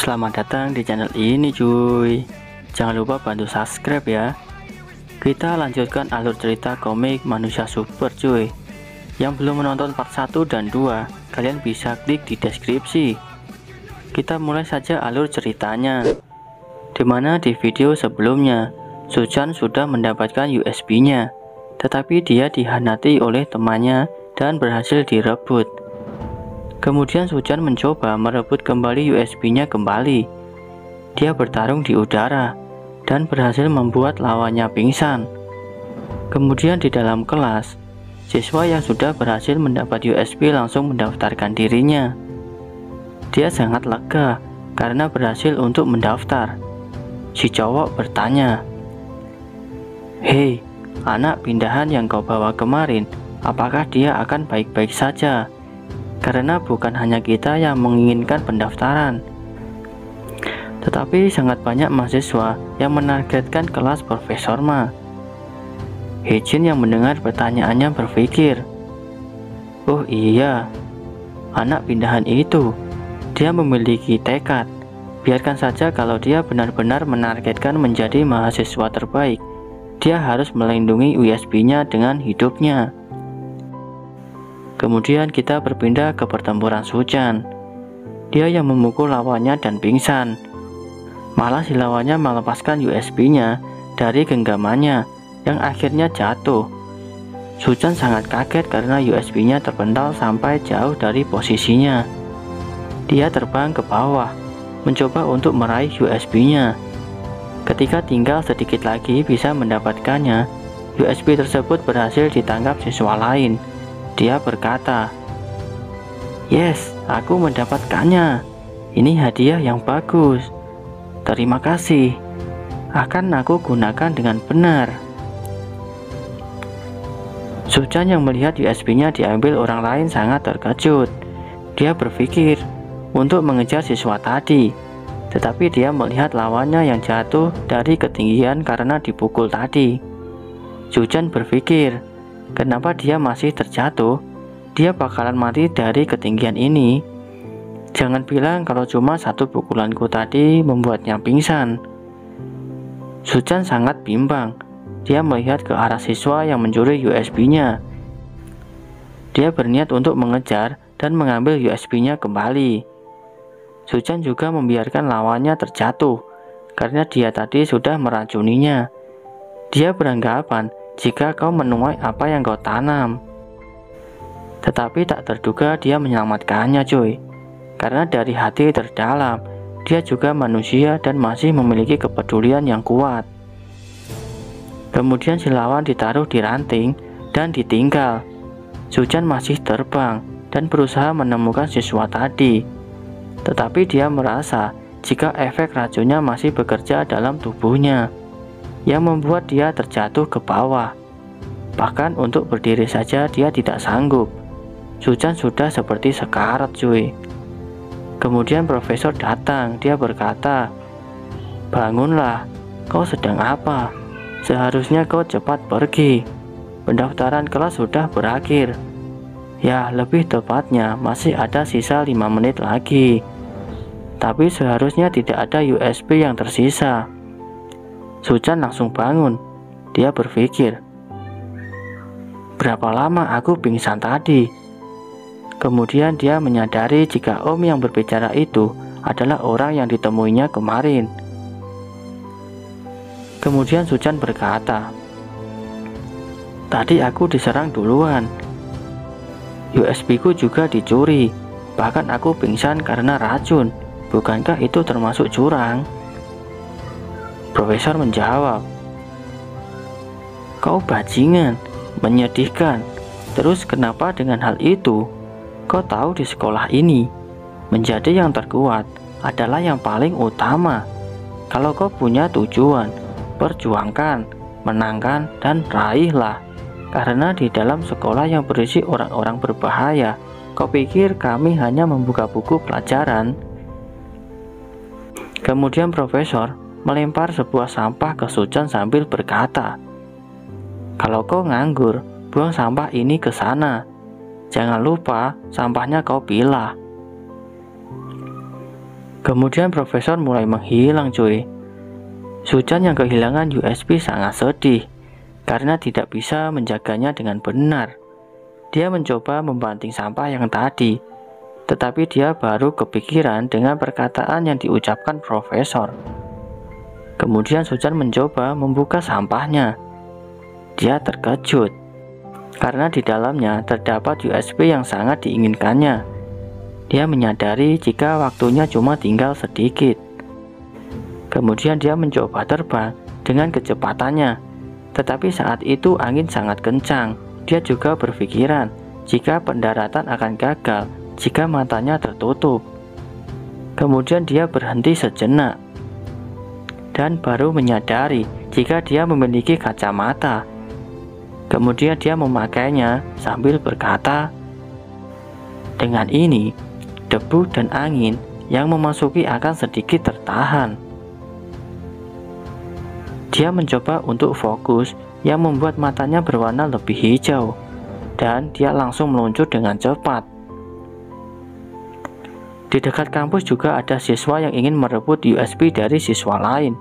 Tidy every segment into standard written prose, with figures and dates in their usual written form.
Selamat datang di channel ini cuy. Jangan lupa bantu subscribe ya. Kita lanjutkan alur cerita komik Manusia Super cuy. Yang belum menonton part 1 dan 2, kalian bisa klik di deskripsi. Kita mulai saja alur ceritanya. Dimana di video sebelumnya Suchan sudah mendapatkan USB-nya, tetapi dia dihianati oleh temannya dan berhasil direbut. Kemudian Suchan mencoba merebut kembali USB-nya kembali. Dia bertarung di udara dan berhasil membuat lawannya pingsan. Kemudian di dalam kelas, siswa yang sudah berhasil mendapat USB langsung mendaftarkan dirinya. Dia sangat lega karena berhasil untuk mendaftar. Si cowok bertanya, "Hei, anak pindahan yang kau bawa kemarin, apakah dia akan baik-baik saja? Karena bukan hanya kita yang menginginkan pendaftaran, tetapi sangat banyak mahasiswa yang menargetkan kelas Profesor Ma." Hejin yang mendengar pertanyaannya berpikir, "Oh iya, anak pindahan itu, dia memiliki tekad. Biarkan saja kalau dia benar-benar menargetkan menjadi mahasiswa terbaik, dia harus melindungi USB-nya dengan hidupnya." Kemudian kita berpindah ke pertempuran Suchan. Dia yang memukul lawannya dan pingsan. Malah si lawannya melepaskan USB-nya dari genggamannya yang akhirnya jatuh. Suchan sangat kaget karena USB-nya terpental sampai jauh dari posisinya. Dia terbang ke bawah, mencoba untuk meraih USB-nya. Ketika tinggal sedikit lagi bisa mendapatkannya, USB tersebut berhasil ditangkap siswa lain. Dia berkata, "Yes, aku mendapatkannya. Ini hadiah yang bagus. Terima kasih. Akan aku gunakan dengan benar." Suchan yang melihat USB-nya diambil orang lain sangat terkejut. Dia berpikir untuk mengejar siswa tadi, tetapi dia melihat lawannya yang jatuh dari ketinggian karena dipukul tadi. Suchan berpikir, kenapa dia masih terjatuh? Dia bakalan mati dari ketinggian ini. Jangan bilang kalau cuma satu pukulanku tadi membuatnya pingsan. Suchan sangat bimbang. Dia melihat ke arah siswa yang mencuri USB-nya. Dia berniat untuk mengejar dan mengambil USB-nya kembali. Suchan juga membiarkan lawannya terjatuh karena dia tadi sudah meracuninya. Dia beranggapan jika kau menuai apa yang kau tanam. Tetapi tak terduga dia menyelamatkannya cuy. Karena dari hati terdalam, dia juga manusia dan masih memiliki kepedulian yang kuat. Kemudian si lawan ditaruh di ranting dan ditinggal. Suchan masih terbang dan berusaha menemukan siswa tadi. Tetapi dia merasa jika efek racunnya masih bekerja dalam tubuhnya, yang membuat dia terjatuh ke bawah. Bahkan untuk berdiri saja dia tidak sanggup. Suchan sudah seperti sekarat cuy. Kemudian profesor datang. Dia berkata, "Bangunlah, kau sedang apa? Seharusnya kau cepat pergi. Pendaftaran kelas sudah berakhir. Ya, lebih tepatnya masih ada sisa 5 menit lagi. Tapi seharusnya tidak ada USB yang tersisa." Suchan langsung bangun. Dia berpikir, berapa lama aku pingsan tadi? Kemudian dia menyadari jika om yang berbicara itu adalah orang yang ditemuinya kemarin. Kemudian Suchan berkata, "Tadi aku diserang duluan. USB-ku juga dicuri. Bahkan aku pingsan karena racun. Bukankah itu termasuk curang?" Profesor menjawab, "Kau bajingan, menyedihkan. Terus kenapa dengan hal itu? Kau tahu di sekolah ini, menjadi yang terkuat adalah yang paling utama. Kalau kau punya tujuan, perjuangkan, menangkan, dan raihlah. Karena di dalam sekolah yang berisi orang-orang berbahaya, kau pikir kami hanya membuka buku pelajaran?" Kemudian profesor melempar sebuah sampah ke Suchan sambil berkata, "Kalau kau nganggur, buang sampah ini ke sana. Jangan lupa sampahnya kau pilah." Kemudian profesor mulai menghilang cuy. Suchan yang kehilangan USB sangat sedih karena tidak bisa menjaganya dengan benar. Dia mencoba membanting sampah yang tadi, tetapi dia baru kepikiran dengan perkataan yang diucapkan profesor. Kemudian Suchan mencoba membuka sampahnya. Dia terkejut karena di dalamnya terdapat USB yang sangat diinginkannya. Dia menyadari jika waktunya cuma tinggal sedikit. Kemudian dia mencoba terbang dengan kecepatannya, tetapi saat itu angin sangat kencang. Dia juga berpikiran jika pendaratan akan gagal jika matanya tertutup. Kemudian dia berhenti sejenak dan baru menyadari jika dia memiliki kacamata. Kemudian dia memakainya sambil berkata, "Dengan ini, debu dan angin yang memasuki akan sedikit tertahan." Dia mencoba untuk fokus yang membuat matanya berwarna lebih hijau, dan dia langsung meluncur dengan cepat. Di dekat kampus juga ada siswa yang ingin merebut USB dari siswa lain.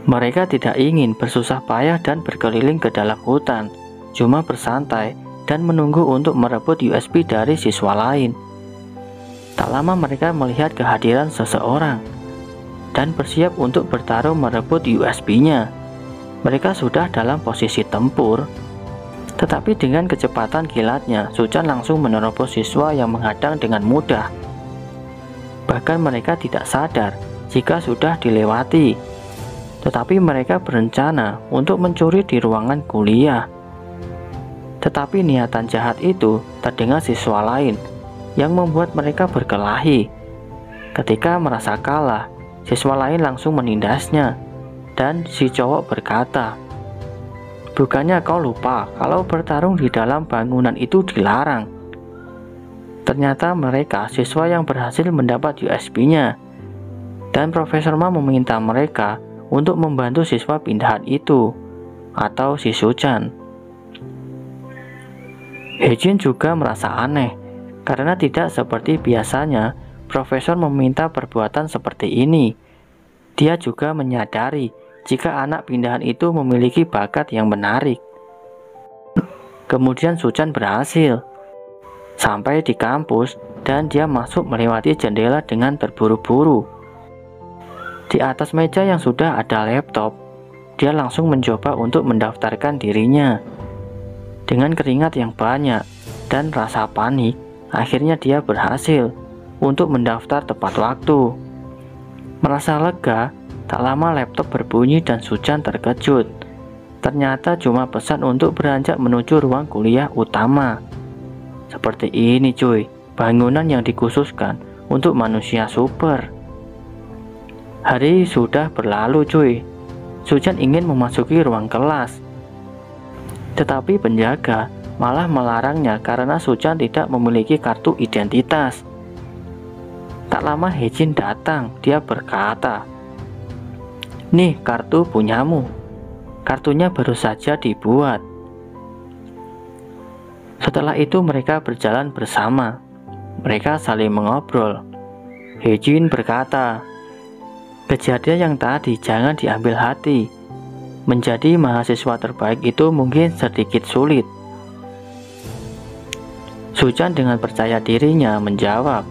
Mereka tidak ingin bersusah payah dan berkeliling ke dalam hutan, cuma bersantai dan menunggu untuk merebut USB dari siswa lain. Tak lama mereka melihat kehadiran seseorang dan bersiap untuk bertarung merebut USB-nya. Mereka sudah dalam posisi tempur, tetapi dengan kecepatan kilatnya, Suchan langsung menerobos siswa yang menghadang dengan mudah. Bahkan mereka tidak sadar jika sudah dilewati, tetapi mereka berencana untuk mencuri di ruangan kuliah. Tetapi niatan jahat itu terdengar siswa lain yang membuat mereka berkelahi. Ketika merasa kalah, siswa lain langsung menindasnya, dan si cowok berkata, "Bukannya kau lupa kalau bertarung di dalam bangunan itu dilarang?" Ternyata mereka siswa yang berhasil mendapat USB-nya, dan Profesor Ma meminta mereka untuk membantu siswa pindahan itu, atau si Suchan. Hejin juga merasa aneh, karena tidak seperti biasanya profesor meminta perbuatan seperti ini. Dia juga menyadari jika anak pindahan itu memiliki bakat yang menarik. Kemudian Suchan berhasil sampai di kampus dan dia masuk melewati jendela dengan terburu-buru. Di atas meja yang sudah ada laptop, dia langsung mencoba untuk mendaftarkan dirinya. Dengan keringat yang banyak dan rasa panik, akhirnya dia berhasil untuk mendaftar tepat waktu. Merasa lega, tak lama laptop berbunyi dan Suchan terkejut. Ternyata cuma pesan untuk beranjak menuju ruang kuliah utama. Seperti ini cuy, bangunan yang dikhususkan untuk manusia super. Hari sudah berlalu cuy. Suchan ingin memasuki ruang kelas, tetapi penjaga malah melarangnya karena Suchan tidak memiliki kartu identitas. Tak lama Hejin datang. Dia berkata, "Nih kartu punyamu. Kartunya baru saja dibuat." Setelah itu mereka berjalan bersama. Mereka saling mengobrol. Hejin berkata, "Kejadian yang tadi jangan diambil hati. Menjadi mahasiswa terbaik itu mungkin sedikit sulit." Suchan dengan percaya dirinya menjawab,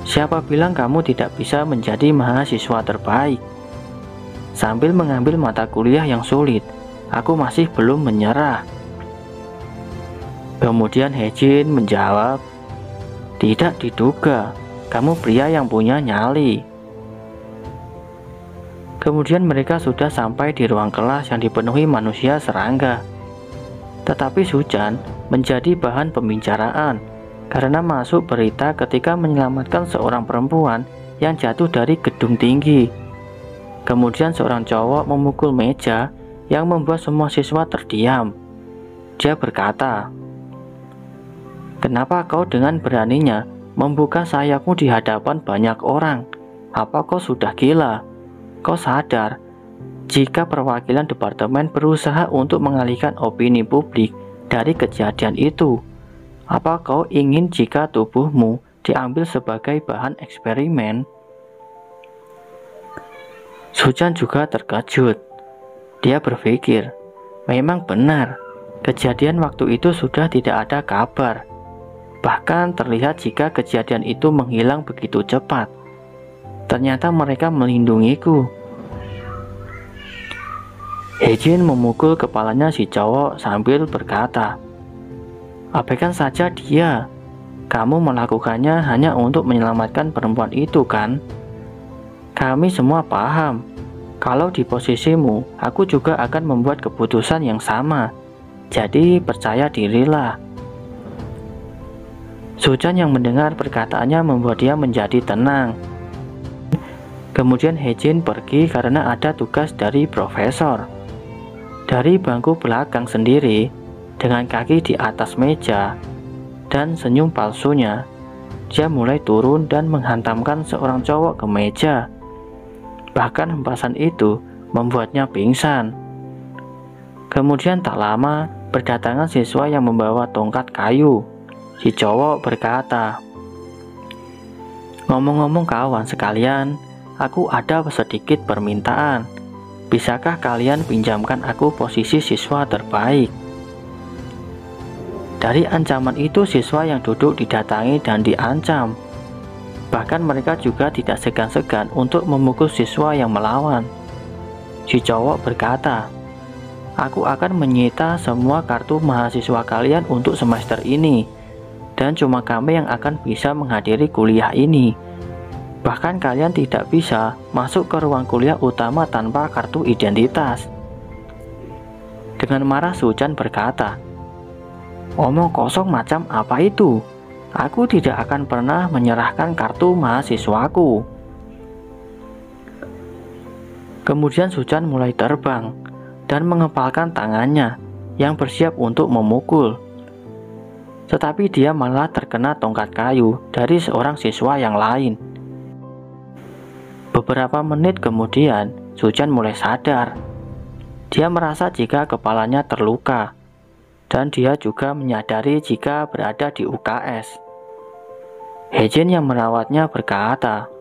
"Siapa bilang kamu tidak bisa menjadi mahasiswa terbaik?" Sambil mengambil mata kuliah yang sulit, "Aku masih belum menyerah." Kemudian Hejin menjawab, "Tidak diduga, kamu pria yang punya nyali." Kemudian mereka sudah sampai di ruang kelas yang dipenuhi manusia serangga. Tetapi Suchan menjadi bahan pembicaraan karena masuk berita ketika menyelamatkan seorang perempuan yang jatuh dari gedung tinggi. Kemudian seorang cowok memukul meja yang membuat semua siswa terdiam. Dia berkata, "Kenapa kau dengan beraninya membuka sayapmu di hadapan banyak orang? Apa kau sudah gila? Kau sadar jika perwakilan departemen berusaha untuk mengalihkan opini publik dari kejadian itu? Apa kau ingin jika tubuhmu diambil sebagai bahan eksperimen. Suchan juga terkejut. Dia berpikir, memang benar, kejadian waktu itu sudah tidak ada kabar. Bahkan terlihat jika kejadian itu menghilang begitu cepat. Ternyata mereka melindungiku. Hejin memukul kepalanya si cowok sambil berkata, abaikan saja dia. Kamu melakukannya hanya untuk menyelamatkan perempuan itu kan? Kami semua paham. Kalau di posisimu, aku juga akan membuat keputusan yang sama. Jadi percaya dirilah. Suchan yang mendengar perkataannya membuat dia menjadi tenang. Kemudian Hejin pergi karena ada tugas dari profesor. Dari bangku belakang sendiri, dengan kaki di atas meja, dan senyum palsunya, dia mulai turun dan menghantamkan seorang cowok ke meja. Bahkan hempasan itu membuatnya pingsan. Kemudian tak lama, berdatangan siswa yang membawa tongkat kayu. Si cowok berkata, ngomong-ngomong kawan sekalian, aku ada sedikit permintaan. Bisakah kalian pinjamkan aku posisi siswa terbaik? Dari ancaman itu siswa yang duduk didatangi dan diancam. Bahkan mereka juga tidak segan-segan untuk memukul siswa yang melawan. Si cowok berkata, aku akan menyita semua kartu mahasiswa kalian untuk semester ini. Dan cuma kami yang akan bisa menghadiri kuliah ini. Bahkan kalian tidak bisa masuk ke ruang kuliah utama tanpa kartu identitas. Dengan marah Suchan berkata, omong kosong macam apa itu? Aku tidak akan pernah menyerahkan kartu mahasiswaku. Kemudian Suchan mulai terbang dan mengepalkan tangannya yang bersiap untuk memukul. Tetapi dia malah terkena tongkat kayu dari seorang siswa yang lain. Beberapa menit kemudian, Suchan mulai sadar. Dia merasa jika kepalanya terluka, dan dia juga menyadari jika berada di UKS. Hejin yang merawatnya berkata,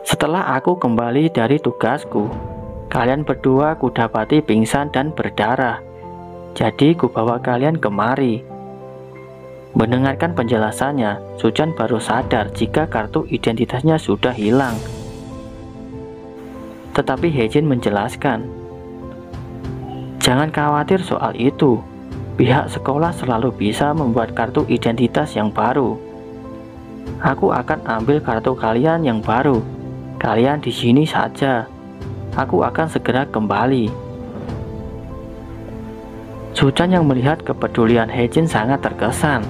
setelah aku kembali dari tugasku, kalian berdua kudapati pingsan dan berdarah. Jadi kubawa kalian kemari. Mendengarkan penjelasannya, Suchan baru sadar jika kartu identitasnya sudah hilang. Tetapi Hejin menjelaskan, jangan khawatir soal itu. Pihak sekolah selalu bisa membuat kartu identitas yang baru. Aku akan ambil kartu kalian yang baru. Kalian di sini saja. Aku akan segera kembali. Suchan yang melihat kepedulian Hejin sangat terkesan.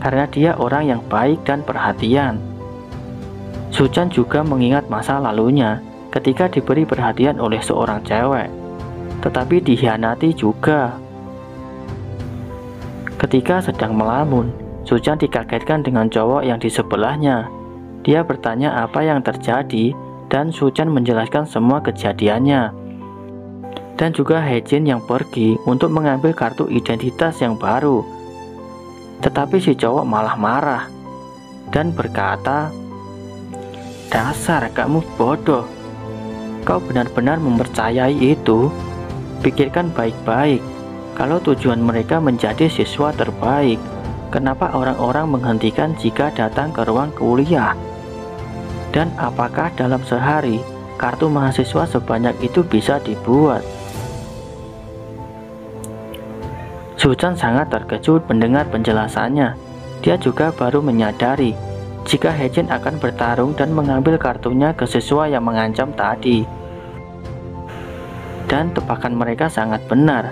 Karena dia orang yang baik dan perhatian. Suchan juga mengingat masa lalunya ketika diberi perhatian oleh seorang cewek, tetapi dikhianati juga. Ketika sedang melamun, Suchan dikagetkan dengan cowok yang di sebelahnya. Dia bertanya apa yang terjadi dan Suchan menjelaskan semua kejadiannya. Dan juga Hejin yang pergi untuk mengambil kartu identitas yang baru. Tetapi si cowok malah marah dan berkata, dasar kamu bodoh. Kau benar-benar mempercayai itu? Pikirkan baik-baik. Kalau tujuan mereka menjadi siswa terbaik, kenapa orang-orang menghentikan jika datang ke ruang kuliah? Dan apakah dalam sehari kartu mahasiswa sebanyak itu bisa dibuat? Suchan sangat terkejut mendengar penjelasannya. Dia juga baru menyadari jika Hejin akan bertarung dan mengambil kartunya ke siswa yang mengancam tadi. Dan tebakan mereka sangat benar.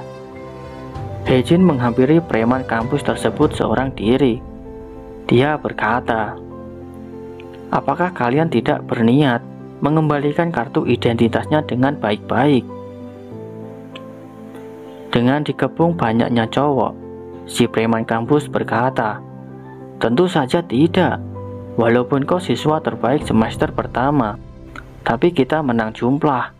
Hejin menghampiri preman kampus tersebut seorang diri. Dia berkata, apakah kalian tidak berniat mengembalikan kartu identitasnya dengan baik-baik? Dengan dikepung banyaknya cowok, si preman kampus berkata, tentu saja tidak. Walaupun kau siswa terbaik semester pertama, tapi kita menang jumlah.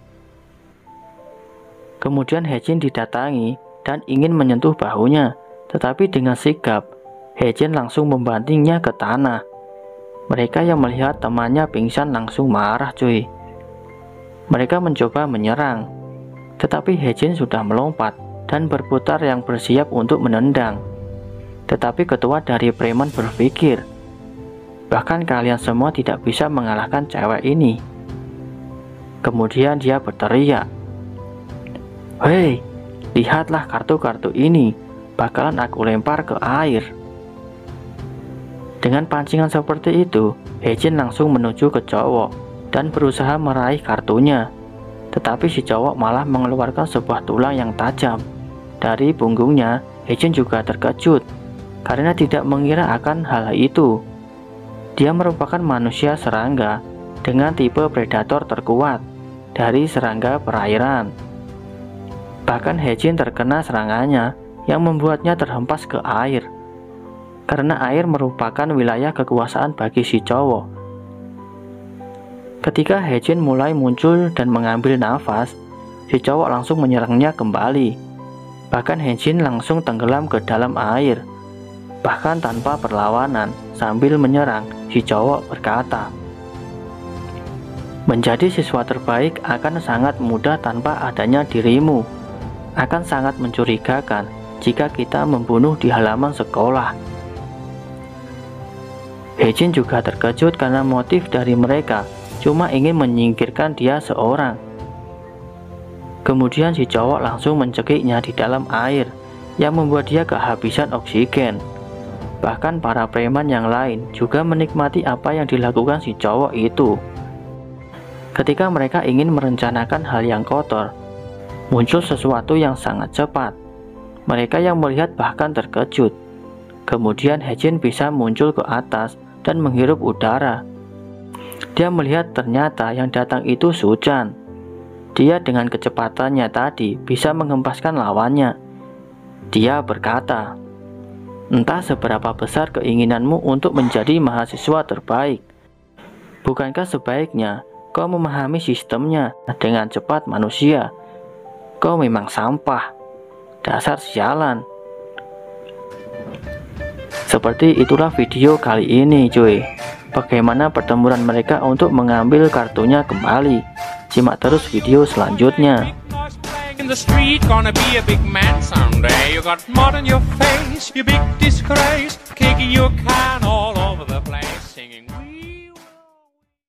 Kemudian Hejin didatangi dan ingin menyentuh bahunya, tetapi dengan sigap, Hejin langsung membantingnya ke tanah Mereka yang melihat temannya pingsan langsung marah cuy. Mereka mencoba menyerang, tetapi Hejin sudah melompat dan berputar yang bersiap untuk menendang. Tetapi ketua dari preman berpikir, bahkan kalian semua tidak bisa mengalahkan cewek ini. Kemudian dia berteriak, "Hei, lihatlah kartu-kartu ini, bakalan aku lempar ke air." Dengan pancingan seperti itu, Hejin langsung menuju ke cowok dan berusaha meraih kartunya. Tetapi si cowok malah mengeluarkan sebuah tulang yang tajam. Dari punggungnya, Hejin juga terkejut karena tidak mengira akan hal itu. Dia merupakan manusia serangga dengan tipe predator terkuat dari serangga perairan. Bahkan Hejin terkena serangannya yang membuatnya terhempas ke air, karena air merupakan wilayah kekuasaan bagi si cowok. Ketika Hejin mulai muncul dan mengambil nafas, si cowok langsung menyerangnya kembali. Bahkan Hejin langsung tenggelam ke dalam air. Bahkan tanpa perlawanan, sambil menyerang, si cowok berkata, "Menjadi siswa terbaik akan sangat mudah tanpa adanya dirimu. Akan sangat mencurigakan jika kita membunuh di halaman sekolah." Hejin juga terkejut karena motif dari mereka cuma ingin menyingkirkan dia seorang. Kemudian si cowok langsung mencekiknya di dalam air yang membuat dia kehabisan oksigen. Bahkan para preman yang lain juga menikmati apa yang dilakukan si cowok itu. Ketika mereka ingin merencanakan hal yang kotor, muncul sesuatu yang sangat cepat. Mereka yang melihat bahkan terkejut. Kemudian Hejin bisa muncul ke atas dan menghirup udara. Dia melihat ternyata yang datang itu Suchan. Dia dengan kecepatannya tadi bisa menghempaskan lawannya. Dia berkata, "Entah seberapa besar keinginanmu untuk menjadi mahasiswa terbaik. Bukankah sebaiknya kau memahami sistemnya dengan cepat manusia? Kau memang sampah. Dasar sialan." Seperti itulah video kali ini cuy. Bagaimana pertempuran mereka untuk mengambil kartunya kembali. Simak terus video selanjutnya. In the street, gonna be a big man someday. You got mud on your face, you big disgrace, kicking your can all over the place, singing.